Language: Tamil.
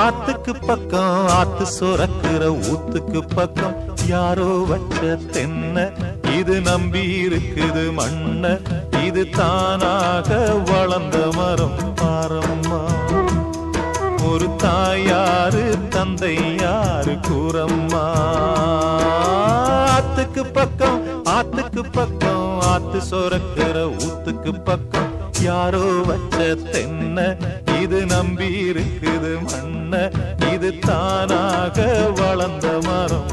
ஆத்துக்கு பக்கம் ஆத்து சுரக்கிற ஊத்துக்கு பக்கம் யாரோ வச்ச தென்ன இது நம்பி இருக்குது மண்ண இது தானாக வளர்ந்த மரம் பாரம்மா ஒரு தாயாரு தந்தை யாரு கூறம்மா ஆத்துக்கு பக்கம் ஆத்து சுரக்கிற ஊத்துக்கு பக்கம் யாரோ வச்ச தென்ன இது நம்பி இருக்குது மண்ண இது தானாக வளர்ந்த மரம்